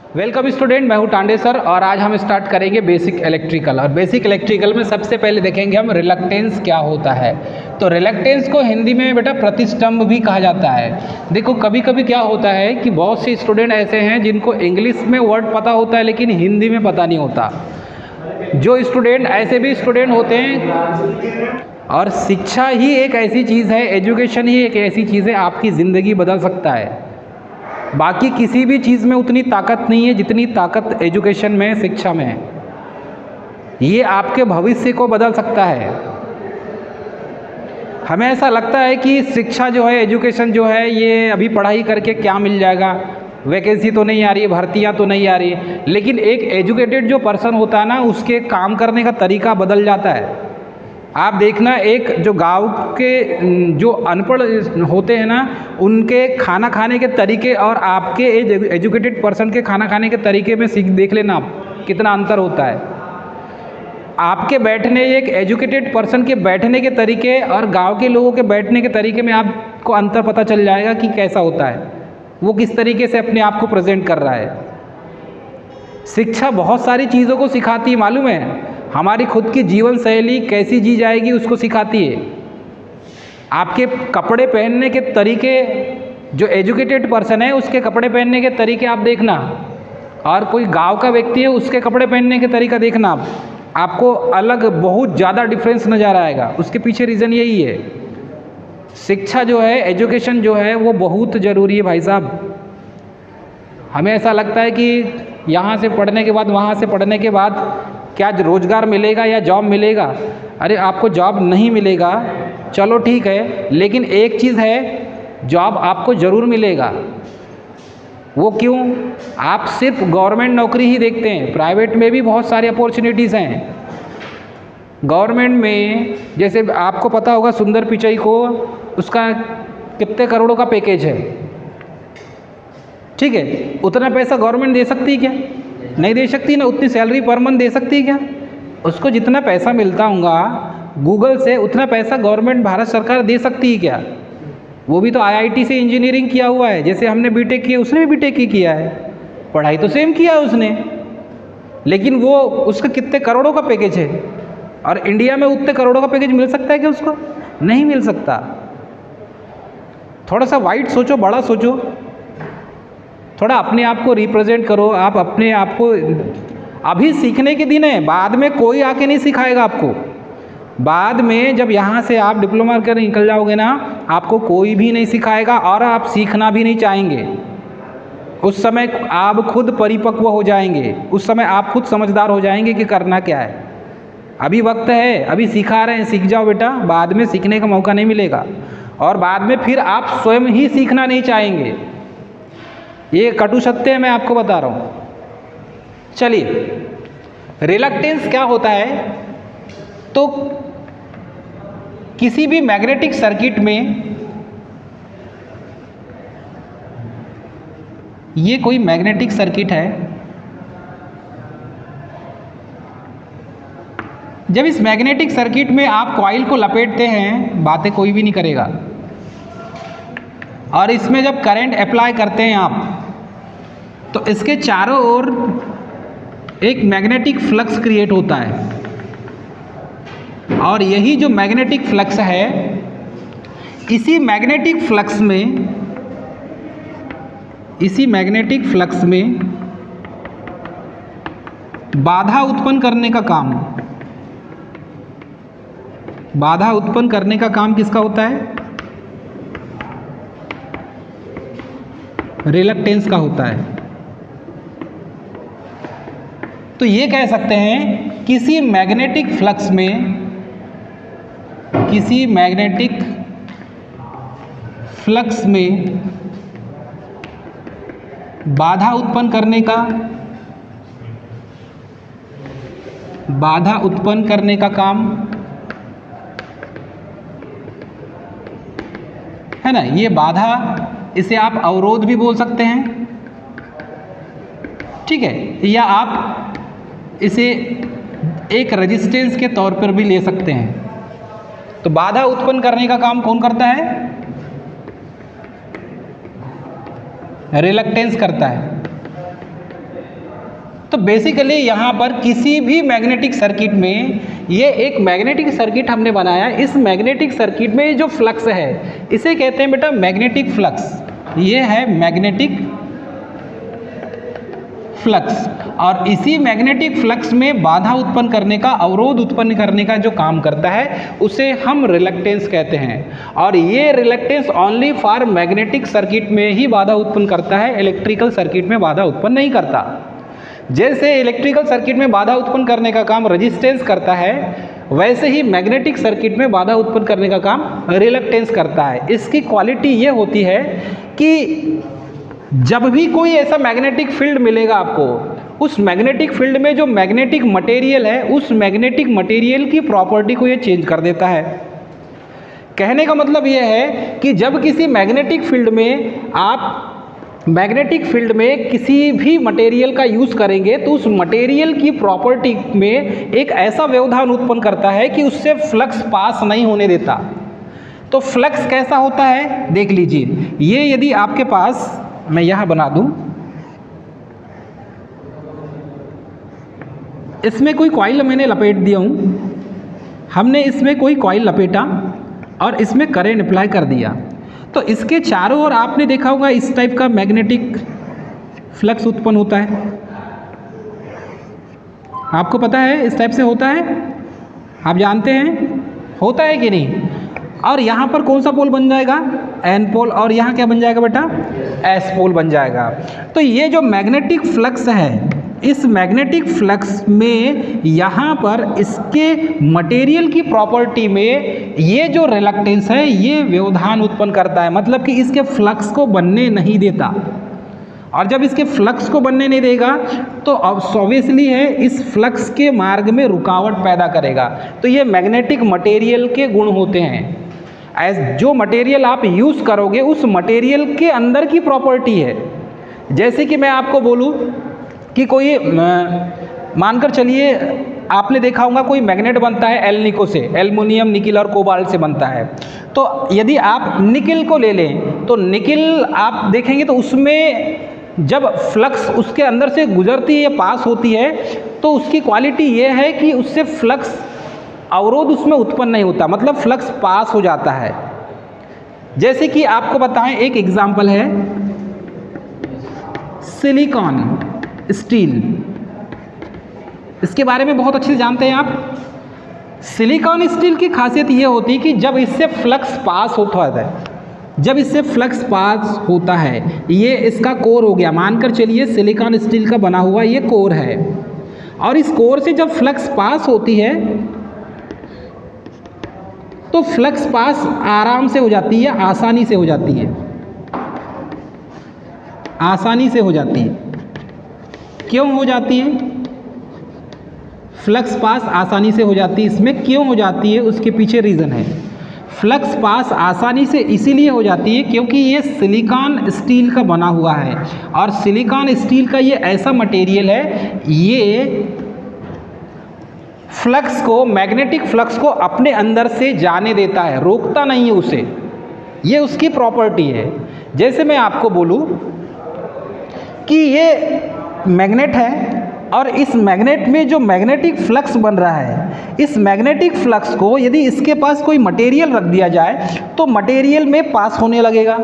Welcome student, मैं हूं Tande sir और आज हम स्टार्ट करेंगे बेसिक इलेक्ट्रिकल। और बेसिक इलेक्ट्रिकल में सबसे पहले देखेंगे हम रिलक्टेंस क्या होता है। तो रिलक्टेंस को हिंदी में बेटा प्रतिष्ठंभ भी कहा जाता है। देखो कभी कभी क्या होता है कि बहुत से स्टूडेंट ऐसे हैं जिनको इंग्लिश में वर्ड पता होता है लेकिन हिंदी में पता नहीं होता। जो स्टूडेंट ऐसे भी स्टूडेंट होते हैं। और शिक्षा ही एक ऐसी चीज़ है, एजुकेशन ही एक ऐसी चीज़ है आपकी ज़िंदगी बदल सकता है। बाकी किसी भी चीज़ में उतनी ताकत नहीं है जितनी ताकत एजुकेशन में, शिक्षा में है। ये आपके भविष्य को बदल सकता है। हमें ऐसा लगता है कि शिक्षा जो है, एजुकेशन जो है, ये अभी पढ़ाई करके क्या मिल जाएगा, वैकेंसी तो नहीं आ रही है, भर्तियाँ तो नहीं आ रही है। लेकिन एक एजुकेटेड जो पर्सन होता है ना, उसके काम करने का तरीका बदल जाता है। आप देखना, एक जो गांव के जो अनपढ़ होते हैं ना, उनके खाना खाने के तरीके और आपके एजुकेटेड पर्सन के खाना खाने के तरीके में देख लेना आप कितना अंतर होता है। आपके बैठने, एक एजुकेटेड पर्सन के बैठने के तरीके और गांव के लोगों के बैठने के तरीके में आपको अंतर पता चल जाएगा कि कैसा होता है, वो किस तरीके से अपने आप को प्रेजेंट कर रहा है। शिक्षा बहुत सारी चीज़ों को सिखाती है, मालूम है। हमारी खुद की जीवन शैली कैसी जी जाएगी उसको सिखाती है। आपके कपड़े पहनने के तरीके, जो एजुकेटेड पर्सन है उसके कपड़े पहनने के तरीके आप देखना, और कोई गांव का व्यक्ति है उसके कपड़े पहनने के तरीका देखना, आपको अलग बहुत ज़्यादा डिफरेंस नज़र आएगा। उसके पीछे रीज़न यही है। शिक्षा जो है, एजुकेशन जो है, वो बहुत ज़रूरी है भाई साहब। हमें ऐसा लगता है कि यहाँ से पढ़ने के बाद, वहाँ से पढ़ने के बाद क्या रोज़गार मिलेगा या जॉब मिलेगा। अरे आपको जॉब नहीं मिलेगा, चलो ठीक है, लेकिन एक चीज़ है, जॉब आपको ज़रूर मिलेगा। वो क्यों? आप सिर्फ गवर्नमेंट नौकरी ही देखते हैं, प्राइवेट में भी बहुत सारी अपॉर्चुनिटीज़ हैं। गवर्नमेंट में जैसे आपको पता होगा, सुंदर पिचई को उसका कितने करोड़ों का पैकेज है, ठीक है। उतना पैसा गवर्नमेंट दे सकती है क्या? नहीं दे सकती ना। उतनी सैलरी पर मंथ दे सकती है क्या? उसको जितना पैसा मिलता होगा गूगल से, उतना पैसा गवर्नमेंट, भारत सरकार दे सकती है क्या? वो भी तो आईआईटी से इंजीनियरिंग किया हुआ है, जैसे हमने बीटेक किया, उसने भी बीटेक ही किया है, पढ़ाई तो सेम किया है उसने। लेकिन वो, उसका कितने करोड़ों का पैकेज है, और इंडिया में उतने करोड़ों का पैकेज मिल सकता है क्या उसको? नहीं मिल सकता। थोड़ा सा वाइड सोचो, बड़ा सोचो, थोड़ा अपने आप को रिप्रेजेंट करो। आप अपने आप को, अभी सीखने के दिन है, बाद में कोई आके नहीं सिखाएगा आपको। बाद में जब यहाँ से आप डिप्लोमा कर निकल जाओगे ना, आपको कोई भी नहीं सिखाएगा और आप सीखना भी नहीं चाहेंगे। उस समय आप खुद परिपक्व हो जाएंगे, उस समय आप खुद समझदार हो जाएंगे कि करना क्या है। अभी वक्त है, अभी सिखा रहे हैं, सीख जाओ बेटा, बाद में सीखने का मौका नहीं मिलेगा, और बाद में फिर आप स्वयं ही सीखना नहीं चाहेंगे। ये कटु सत्य है, मैं आपको बता रहा हूँ। चलिए, रिलक्टेंस क्या होता है? तो किसी भी मैग्नेटिक सर्किट में, ये कोई मैग्नेटिक सर्किट है, जब इस मैग्नेटिक सर्किट में आप कॉइल को लपेटते हैं, बातें कोई भी नहीं करेगा, और इसमें जब करंट अप्लाई करते हैं आप, तो इसके चारों ओर एक मैग्नेटिक फ्लक्स क्रिएट होता है। और यही जो मैग्नेटिक फ्लक्स है, इसी मैग्नेटिक फ्लक्स में बाधा उत्पन्न करने का काम किसका होता है? रिलक्टेंस का होता है। तो ये कह सकते हैं, किसी मैग्नेटिक फ्लक्स में बाधा उत्पन्न करने का काम है ना। ये बाधा, इसे आप अवरोध भी बोल सकते हैं, ठीक है, या आप इसे एक रेजिस्टेंस के तौर पर भी ले सकते हैं। तो बाधा उत्पन्न करने का काम कौन करता है? रिलक्टेंस करता है। तो बेसिकली यहाँ पर किसी भी मैग्नेटिक सर्किट में, ये एक मैग्नेटिक सर्किट हमने बनाया, इस मैग्नेटिक सर्किट में जो फ्लक्स है इसे कहते हैं बेटा मैग्नेटिक फ्लक्स। ये है मैग्नेटिक फ्लक्स, और इसी मैग्नेटिक फ्लक्स में बाधा उत्पन्न करने का, अवरोध उत्पन्न करने का जो काम करता है उसे हम रिलक्टेंस कहते हैं। और ये reluctance only for magnetic circuit में ही बाधा उत्पन्न करता है, इलेक्ट्रिकल सर्किट में बाधा उत्पन्न नहीं करता। जैसे इलेक्ट्रिकल सर्किट में बाधा उत्पन्न करने का काम रेजिस्टेंस करता है, वैसे ही मैग्नेटिक सर्किट में बाधा उत्पन्न करने का काम रिलक्टेंस करता है। इसकी क्वालिटी ये होती है कि जब भी कोई ऐसा मैग्नेटिक फील्ड मिलेगा आपको, उस मैग्नेटिक फील्ड में जो मैग्नेटिक मटेरियल है, उस मैग्नेटिक मटेरियल की प्रॉपर्टी को ये चेंज कर देता है। कहने का मतलब ये है कि जब किसी मैग्नेटिक फील्ड में आप मैग्नेटिक फील्ड में किसी भी मटेरियल का यूज़ करेंगे तो उस मटेरियल की प्रॉपर्टी में एक ऐसा व्यवधान उत्पन्न करता है कि उससे फ्लक्स पास नहीं होने देता। तो फ्लक्स कैसा होता है देख लीजिए। ये यदि आपके पास, मैं यहाँ बना दूँ, इसमें कोई कॉइल मैंने लपेट दिया हूँ, हमने इसमें कोई कॉइल लपेटा और इसमें करंट अप्लाई कर दिया, तो इसके चारों ओर आपने देखा होगा इस टाइप का मैग्नेटिक फ्लक्स उत्पन्न होता है। आपको पता है इस टाइप से होता है, आप जानते हैं होता है कि नहीं। और यहाँ पर कौन सा पोल बन जाएगा, एन पोल, और यहाँ क्या बन जाएगा बेटा, एस पोल बन जाएगा। तो ये जो मैग्नेटिक फ्लक्स है, इस मैग्नेटिक फ्लक्स में यहाँ पर इसके मटेरियल की प्रॉपर्टी में ये जो रिलक्टेंस है ये व्यवधान उत्पन्न करता है, मतलब कि इसके फ्लक्स को बनने नहीं देता। और जब इसके फ्लक्स को बनने नहीं देगा तो ऑब्वियसली है इस फ्लक्स के मार्ग में रुकावट पैदा करेगा। तो ये मैग्नेटिक मटेरियल के गुण होते हैं। जो मटेरियल आप यूज़ करोगे उस मटेरियल के अंदर की प्रॉपर्टी है। जैसे कि मैं आपको बोलूँ कि कोई मानकर चलिए, आपने देखा होगा कोई मैग्नेट बनता है एल्निको से, एल्युमिनियम, निकिल और कोबाल्ट से बनता है। तो यदि आप निकिल को ले लें तो निकिल आप देखेंगे तो उसमें जब फ्लक्स उसके अंदर से गुजरती है या पास होती है तो उसकी क्वालिटी ये है कि उससे फ्लक्स, अवरोध उसमें उत्पन्न नहीं होता, मतलब फ्लक्स पास हो जाता है। जैसे कि आपको बताएं, एक एग्जाम्पल है सिलिकॉन स्टील, इसके बारे में बहुत अच्छे से जानते हैं आप। सिलिकॉन स्टील की खासियत ये होती है कि जब इससे फ्लक्स पास होता है, जब इससे फ्लक्स पास होता है, ये इसका कोर हो गया, मानकर चलिए सिलिकॉन स्टील का बना हुआ ये कोर है, और इस कोर से जब फ्लक्स पास होती है तो फ्लक्स पास आराम से हो जाती है, आसानी से हो जाती है, आसानी से हो जाती है। क्यों हो जाती है फ्लक्स पास आसानी से हो जाती है? इसमें क्यों हो जाती है उसके पीछे रीज़न है। फ्लक्स पास आसानी से इसीलिए हो जाती है क्योंकि ये सिलिकॉन स्टील का बना हुआ है, और सिलिकॉन स्टील का ये ऐसा मटेरियल है, ये फ्लक्स को, मैग्नेटिक फ्लक्स को अपने अंदर से जाने देता है, रोकता नहीं है उसे, ये उसकी प्रॉपर्टी है। जैसे मैं आपको बोलूँ कि ये मैग्नेट है और इस मैग्नेट में जो मैग्नेटिक फ्लक्स बन रहा है, इस मैग्नेटिक फ्लक्स को यदि इसके पास कोई मटेरियल रख दिया जाए तो मटेरियल में पास होने लगेगा।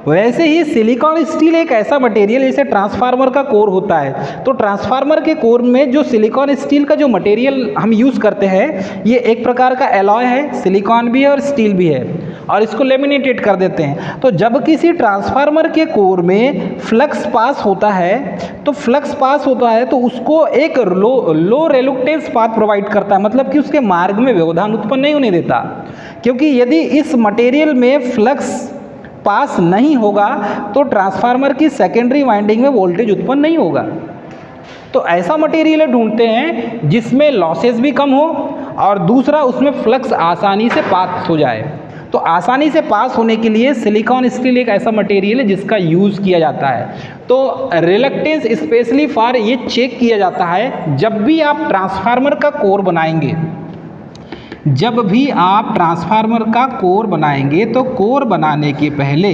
वैसे ही सिलिकॉन स्टील एक ऐसा मटेरियल, जैसे ट्रांसफार्मर का कोर होता है, तो ट्रांसफार्मर के कोर में जो सिलिकॉन स्टील का जो मटेरियल हम यूज़ करते हैं, ये एक प्रकार का एलॉय है, सिलिकॉन भी है और स्टील भी है, और इसको लेमिनेटेड कर देते हैं। तो जब किसी ट्रांसफार्मर के कोर में फ्लक्स पास होता है, तो फ्लक्स पास होता है तो उसको एक लो रेलुक्टेंस पाथ प्रोवाइड करता है, मतलब कि उसके मार्ग में व्यवधान उत्पन्न नहीं होने देता। क्योंकि यदि इस मटेरियल में फ्लक्स पास नहीं होगा तो ट्रांसफार्मर की सेकेंडरी वाइंडिंग में वोल्टेज उत्पन्न नहीं होगा। तो ऐसा मटेरियल ढूंढते हैं जिसमें लॉसेस भी कम हो और दूसरा उसमें फ्लक्स आसानी से पास हो जाए। तो आसानी से पास होने के लिए सिलिकॉन स्टील एक ऐसा मटेरियल है जिसका यूज़ किया जाता है। तो रिलक्टेंस स्पेशली फॉर ये चेक किया जाता है जब भी आप ट्रांसफार्मर का कोर बनाएंगे, जब भी आप ट्रांसफार्मर का कोर बनाएंगे तो कोर बनाने के पहले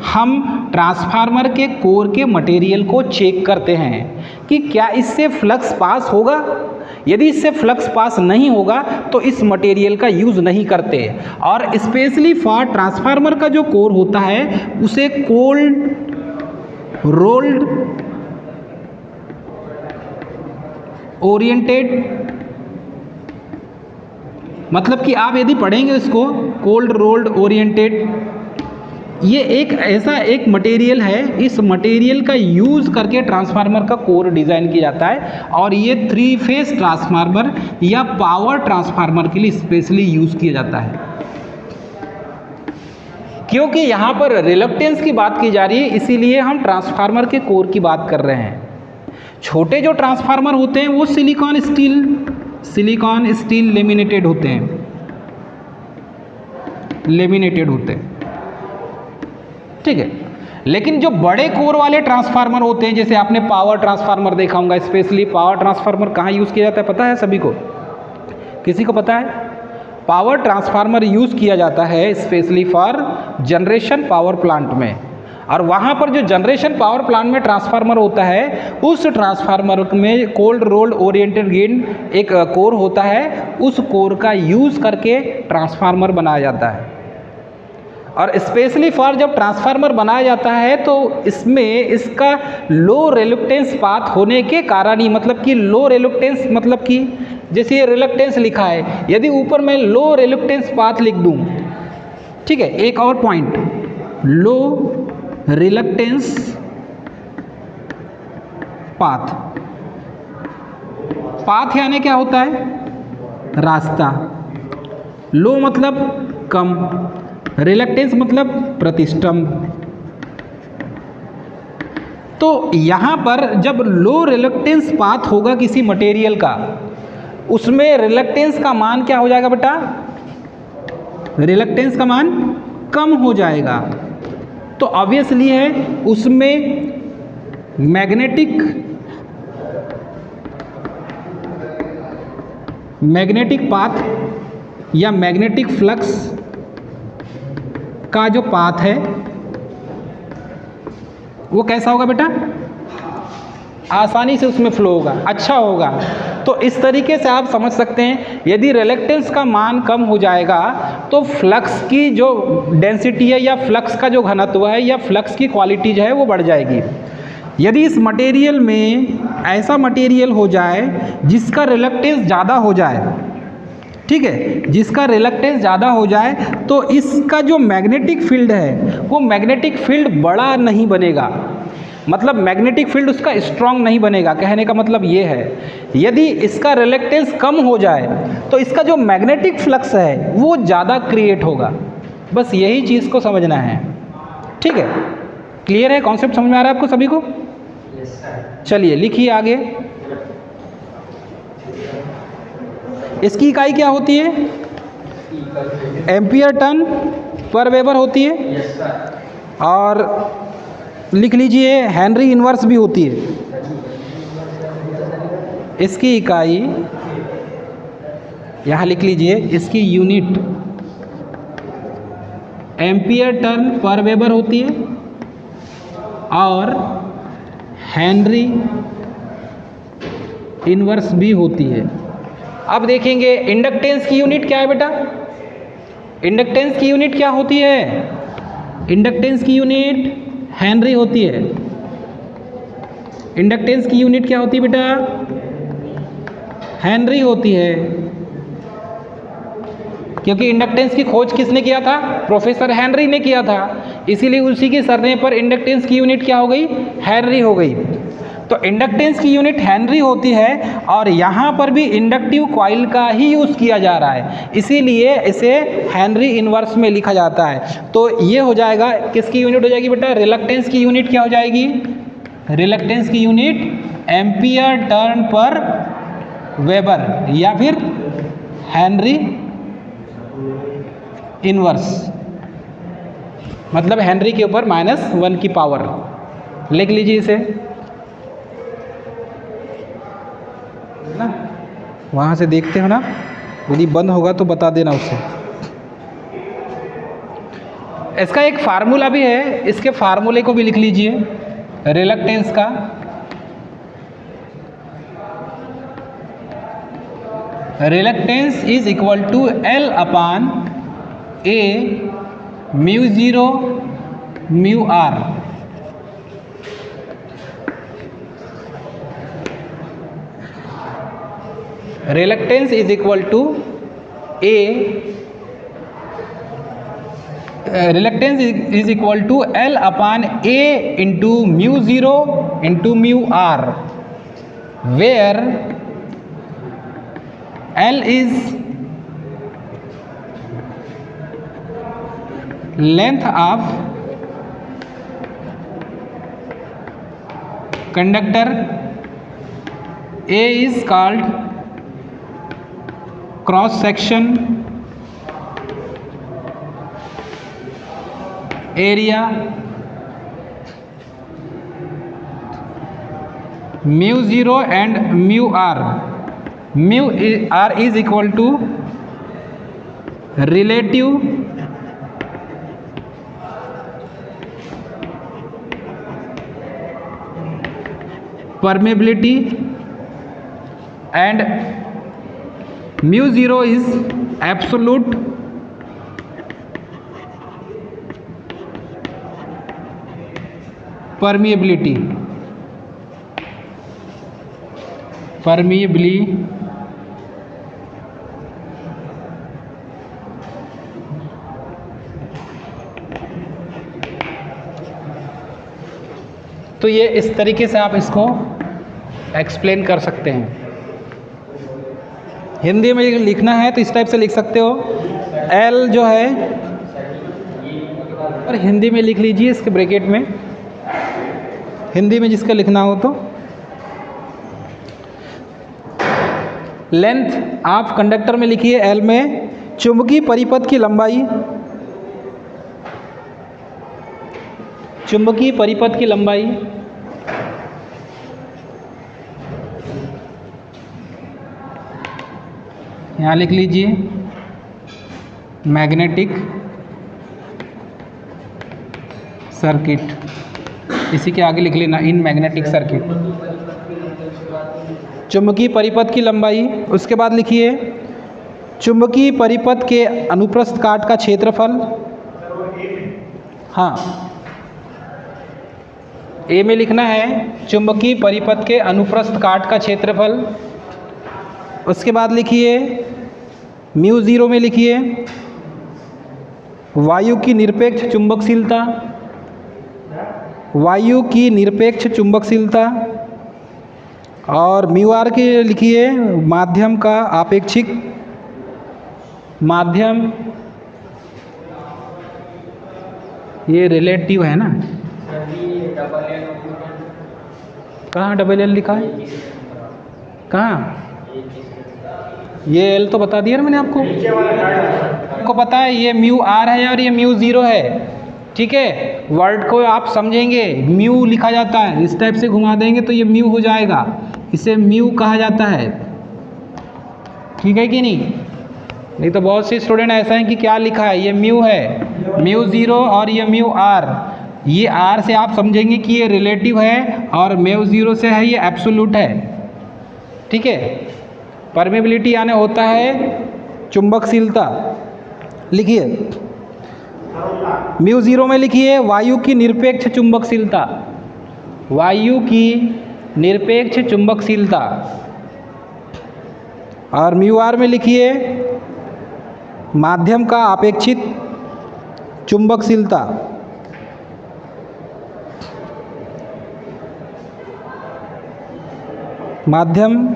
हम ट्रांसफार्मर के कोर के मटेरियल को चेक करते हैं कि क्या इससे फ्लक्स पास होगा। यदि इससे फ्लक्स पास नहीं होगा तो इस मटेरियल का यूज़ नहीं करते। और स्पेशली फॉर ट्रांसफार्मर का जो कोर होता है उसे कोल्ड रोल्ड ओरिएंटेड, मतलब कि आप यदि पढ़ेंगे इसको कोल्ड रोल्ड ओरिएंटेड, ये एक ऐसा एक मटेरियल है, इस मटेरियल का यूज़ करके ट्रांसफार्मर का कोर डिज़ाइन किया जाता है। और ये 3 फेज ट्रांसफार्मर या पावर ट्रांसफार्मर के लिए स्पेशली यूज़ किया जाता है। क्योंकि यहाँ पर रिलक्टेंस की बात की जा रही है, इसीलिए हम ट्रांसफार्मर के कोर की बात कर रहे हैं। छोटे जो ट्रांसफार्मर होते हैं वो सिलिकॉन स्टील लेमिनेटेड होते हैं, ठीक है। लेकिन जो बड़े कोर वाले ट्रांसफार्मर होते हैं, जैसे आपने पावर ट्रांसफार्मर देखा होगा, स्पेशली पावर ट्रांसफार्मर कहाँ यूज़ किया जाता है पता है सभी को? किसी को पता है? पावर ट्रांसफार्मर यूज़ किया जाता है specially for generation power plant में। और वहाँ पर जो जनरेशन पावर प्लांट में ट्रांसफार्मर होता है, उस ट्रांसफार्मर में कोल्ड रोल्ड ओरिएंटेड गेन एक कोर होता है, उस कोर का यूज़ करके ट्रांसफार्मर बनाया जाता है। और स्पेशली फॉर जब ट्रांसफार्मर बनाया जाता है तो इसमें इसका लो रिलक्टेंस पाथ होने के कारण ही, मतलब कि लो रिलक्टेंस मतलब कि जैसे ये रिलक्टेंस लिखा है, यदि ऊपर मैं लो रिलक्टेंस पाथ लिख दूं, ठीक है, एक और पॉइंट, लो रिलक्टेंस पाथ यानी क्या होता है? रास्ता। लो मतलब कम, रिलक्टेंस मतलब प्रतिष्ठम। तो यहाँ पर जब लो रिलक्टेंस पाथ होगा किसी मटेरियल का, उसमें रिलक्टेंस का मान क्या हो जाएगा बेटा? रिलक्टेंस का मान कम हो जाएगा। तो ऑब्वियसली है उसमें मैग्नेटिक पाथ या मैग्नेटिक फ्लक्स का जो पाथ है वो कैसा होगा बेटा? आसानी से उसमें फ्लो होगा, अच्छा होगा। तो इस तरीके से आप समझ सकते हैं, यदि रिलक्टेंस का मान कम हो जाएगा तो फ्लक्स की जो डेंसिटी है या फ्लक्स का जो घनत्व है या फ्लक्स की क्वालिटी जो है वो बढ़ जाएगी। यदि इस मटेरियल में ऐसा मटेरियल हो जाए जिसका रिलक्टेंस ज़्यादा हो जाए, ठीक है, जिसका रिलक्टेंस ज़्यादा हो जाए, तो इसका जो मैग्नेटिक फील्ड है वो मैग्नेटिक फील्ड बड़ा नहीं बनेगा, मतलब मैग्नेटिक फील्ड उसका स्ट्रांग नहीं बनेगा। कहने का मतलब ये है, यदि इसका रिलक्टेंस कम हो जाए तो इसका जो मैग्नेटिक फ्लक्स है वो ज़्यादा क्रिएट होगा। बस यही चीज़ को समझना है, ठीक है। क्लियर है? कॉन्सेप्ट समझ में आ रहा है आपको सभी को? चलिए लिखिए आगे। इसकी इकाई क्या होती है? एम्पियर टन पर वेबर होती है। और लिख लीजिए हेनरी इनवर्स भी होती है। इसकी इकाई यहाँ लिख लीजिए, इसकी यूनिट एम्पियर टन पर वेबर होती है और हेनरी इनवर्स भी होती है। अब देखेंगे इंडक्टेंस की यूनिट क्या है बेटा? इंडक्टेंस की यूनिट क्या होती है? इंडक्टेंस की यूनिट हेनरी होती है। इंडक्टेंस की यूनिट क्या होती है बेटा? हेनरी होती है। क्योंकि इंडक्टेंस की खोज किसने किया था? प्रोफेसर हेनरी ने किया था, इसीलिए उसी के सरने पर इंडक्टेंस की यूनिट क्या हो गई? हेनरी हो गई। तो इंडक्टेंस की यूनिट हेनरी होती है और यहाँ पर भी इंडक्टिव कॉइल का ही यूज़ किया जा रहा है, इसीलिए इसे हेनरी इनवर्स में लिखा जाता है। तो ये हो जाएगा, किसकी यूनिट हो जाएगी बेटा? रिलक्टेंस की यूनिट क्या हो जाएगी? रिलक्टेंस की यूनिट एम्पियर टर्न पर वेबर या फिर हेनरी इनवर्स, मतलब हेनरी के ऊपर -1 की पावर। लिख लीजिए इसे ना, वहाँ से देखते हो ना, यदि बंद होगा तो बता देना उससे। इसका एक फार्मूला भी है, इसके फार्मूले को भी लिख लीजिए रिलक्टेंस का। Reluctance is equal to L upon A mu zero mu R. Reluctance is equal to A, reluctance is equal to L upon A into mu zero into mu R, where L is length of conductor, A is called cross section area, mu zero and mu r, mu R is equal to relative permeability and mu zero is absolute permeability. तो ये इस तरीके से आप इसको explain कर सकते हैं। हिंदी में लिखना है तो इस टाइप से लिख सकते हो, एल जो है, और हिंदी में लिख लीजिए इसके ब्रैकेट में, हिंदी में जिसका लिखना हो तो। लेंथ आप कंडक्टर में लिखिए एल में, चुंबकीय परिपथ की लंबाई, चुंबकीय परिपथ की लंबाई यहाँ लिख लीजिए मैग्नेटिक सर्किट, इसी के आगे लिख लेना इन मैग्नेटिक सर्किट, चुंबकीय परिपथ की लंबाई। उसके बाद लिखिए चुंबकीय परिपथ के अनुप्रस्थ काट का क्षेत्रफल, हाँ ए में लिखना है चुंबकीय परिपथ के अनुप्रस्थ काट का क्षेत्रफल। उसके बाद लिखिए म्यू ज़ीरो में लिखिए वायु की निरपेक्ष चुंबकशीलता, वायु की निरपेक्ष चुंबकशीलता, और म्यू आर के लिखिए माध्यम का आपेक्षिक, माध्यम ये रिलेटिव है ना, कहाँ डबल एल लिखा है, कहाँ, ये एल तो बता दिया ना मैंने आपको पता है ये म्यू आर है और ये म्यू ज़ीरो है, ठीक है। वर्ड को आप समझेंगे, म्यू लिखा जाता है, इस टाइप से घुमा देंगे तो ये म्यू हो जाएगा, इसे म्यू कहा जाता है, ठीक है कि नहीं तो बहुत से स्टूडेंट ऐसा है कि क्या लिखा है, ये म्यू है, म्यू ज़ीरो और ये म्यू आर, ये आर से आप समझेंगे कि ये रिलेटिव है और म्यू ज़ीरो से है ये एब्सोल्यूट है, ठीक है। परमेबिलिटी यानी होता है चुंबकशीलता, लिखिए म्यू ज़ीरो में लिखिए वायु की निरपेक्ष चुंबकशीलता, वायु की निरपेक्ष चुंबकशीलता, और म्यू आर में लिखिए माध्यम का अपेक्षित चुंबकशीलता, माध्यम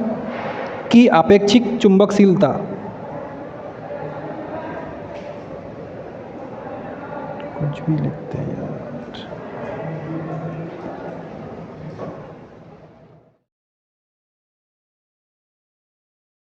की अपेक्षित चुंबकशीलता। कुछ भी लिखते हैं यार।